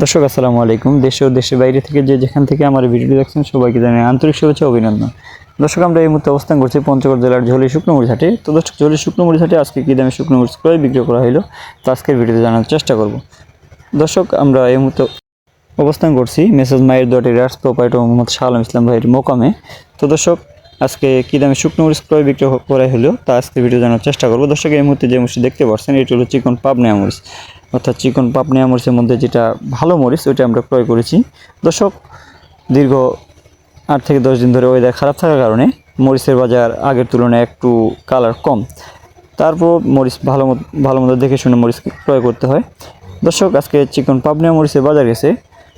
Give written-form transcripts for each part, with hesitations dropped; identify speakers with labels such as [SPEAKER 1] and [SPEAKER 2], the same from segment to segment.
[SPEAKER 1] দর্শক আসসালামু আলাইকুম। দেশে ও দেশের বাইরে থেকে যেখান থেকে আমার ভিডিওটি দেখছেন সবাইকে জানাই আন্তরিক শুভেচ্ছা ও অভিনন্দন। দর্শক, আমরা এই মুহূর্তে অবস্থান করছি পঞ্চগড় জেলার ঝোলি শুকনো মরিচ হাটে। তো দর্শক, ঝোলি শুকনো মরিচ হাটে আজকে কী দামে শুকনো মরিচ ক্রয় বিক্রি করা হলো তো আজকের ভিডিওতে জানার চেষ্টা করব। দর্শক, আমরা এই মুহূর্তে অবস্থান করছি মেসেজ মায়ের দোয়াটি রাস প্রোপাইটার মোহাম্মদ শাহ আলম ইসলাম ভাইয়ের মোকামে। তো দর্শক, আজকে কী দামে শুকনো মরিচ ক্রয় বিক্রি করা হলো তা আজকে ভিডিও জানার চেষ্টা করব। দর্শক, এই মুহূর্তে যে মরিচটি দেখতে পাচ্ছেন এটি হলো চিকন পাবনা মরিচ, অর্থাৎ চিকন পাবনা মরিচের মধ্যে যেটা ভালো মরিচ ওইটা আমরা ক্রয় করেছি। দর্শক, দীর্ঘ 8 থেকে 10 দিন ধরে ওয়েদার খারাপ থাকার কারণে মরিচের বাজার আগের তুলনায় একটু কালার কম। তারপর মরিচ ভালো মতো দেখে শুনে মরিচ ক্রয় করতে হয়। দর্শক, আজকে চিকন পাবনা মরিচের বাজার গেছে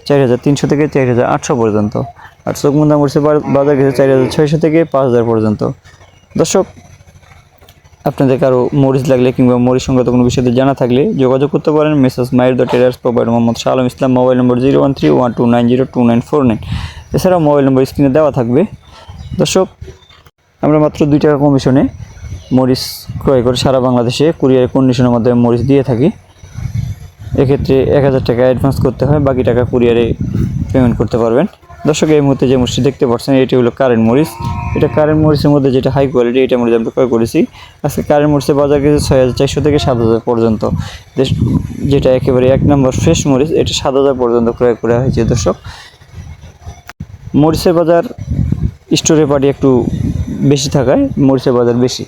[SPEAKER 1] 4300 থেকে 4800 পর্যন্ত, আর চোখমুন্দা মরিচের বাজার গেছে 4600 থেকে 5000 পর্যন্ত। দর্শক, আপনাদের কারো মরিচ লাগলে কিংবা মরিচ সংক্রান্ত কোনো বিষয়তে জানা থাকলে যোগাযোগ করতে পারেন মেসেজ মায়ের দ্য টেরার্স provider Mohammad Shah Alam Islam. Mobile number 0131290294949। এছাড়াও মোবাইল নম্বর স্ক্রিনে দেওয়া থাকবে। দর্শক, আমরা মাত্র 2 টাকা কমিশনে মরিচ ক্রয় করে সারা বাংলাদেশে কুরিয়ার কন্ডিশনের মাধ্যমে মরিচ দিয়ে থাকি। এক্ষেত্রে 1000 টাকা অ্যাডভান্স করতে হয়, বাকি টাকা কুরিয়ারে পেমেন্ট করতে পারবেন। দর্শক, এই মুহূর্তে যে মরিচটি দেখতে পাচ্ছেন এটি হলো কারেন্ট মরিচ। এটা কারেন্ট মরিচের মধ্যে যেটা হাই কোয়ালিটি এটা মরিচ আমরা ক্রয় করেছি। আজকে কারেন্ট মরিচের বাজার গেছে 6400 থেকে 7000 পর্যন্ত। যেটা একেবারে 1 নম্বর ফ্রেশ মরিচ এটা 7000 পর্যন্ত ক্রয় করা হয়েছে। দর্শক, মরিচের বাজার স্টোরে পাটি একটু বেশি থাকায় মরিচের বাজার বেশি।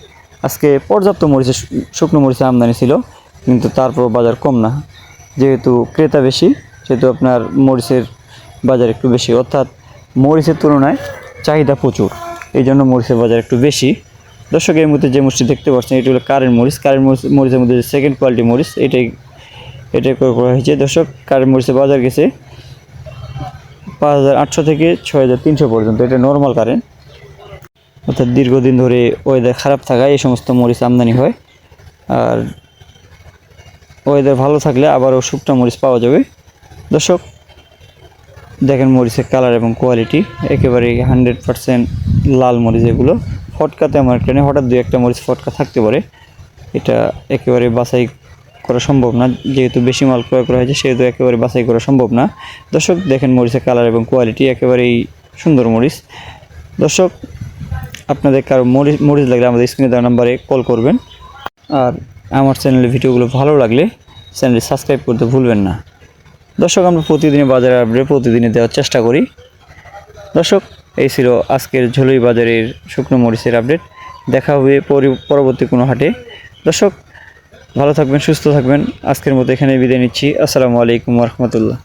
[SPEAKER 1] আজকে পর্যাপ্ত মরিচের শুকনো মরিচের আমদানি ছিল, কিন্তু তারপর বাজার কম না। যেহেতু ক্রেতা বেশি সেহেতু আপনার মরিচের বাজার একটু বেশি, অর্থাৎ মরিচের তুলনায় চাহিদা প্রচুর, এই জন্য মরিচের বাজার একটু বেশি। দর্শক, এই মুহূর্তে যে মরিচটি দেখতে পাচ্ছেন এটি হলো কারেন্ট মরিচ। মরিচের মধ্যে যে সেকেন্ড কোয়ালিটি মরিচ এটাই ক্রয় করা হয়েছে। দর্শক, কারেন্ট মরিচের বাজার গেছে 5800 থেকে 6300 পর্যন্ত। এটা নর্মাল কারেন্ট, অর্থাৎ দীর্ঘদিন ধরে ওয়েদার খারাপ থাকায় এই সমস্ত মরিচ আমদানি হয়। আর ওয়েদার ভালো থাকলে আবারও শুকনো মরিচ পাওয়া যাবে। দর্শক, দেখেন মরিচের কালার এবং কোয়ালিটি একেবারে 100% লাল মরিচ। এগুলো ফটকাতে আমার একটা হঠাৎ 2-1টা মরিচ ফটকা থাকতে পারে, এটা একেবারে বাছাই করা সম্ভব না। যেহেতু বেশি মাল ক্রয় করা হয়েছে সেহেতু একেবারে বাছাই করা সম্ভব না। দর্শক, দেখেন মরিচের কালার এবং কোয়ালিটি একেবারেই সুন্দর মরিচ। দর্শক, আপনাদের কারো মরিচ লাগলে আমাদের স্ক্রিনে দেওয়া নাম্বারে কল করবেন। আর আমার চ্যানেলের ভিডিওগুলো ভালো লাগলে চ্যানেলটি সাবস্ক্রাইব করতে ভুলবেন না। দর্শক, আমরা প্রতিদিনই বাজারের আপডেট প্রতিদিনই দেওয়ার চেষ্টা করি। দর্শক, এই ছিল আজকের ঝোলি বাজারের শুকনো মরিচের আপডেট। দেখা হবে পরবর্তী কোনো হাটে। দর্শক, ভালো থাকবেন, সুস্থ থাকবেন। আজকের মতো এখানে বিদায় নিচ্ছি। আসসালামু আলাইকুম ওয়া রাহমাতুল্লাহ।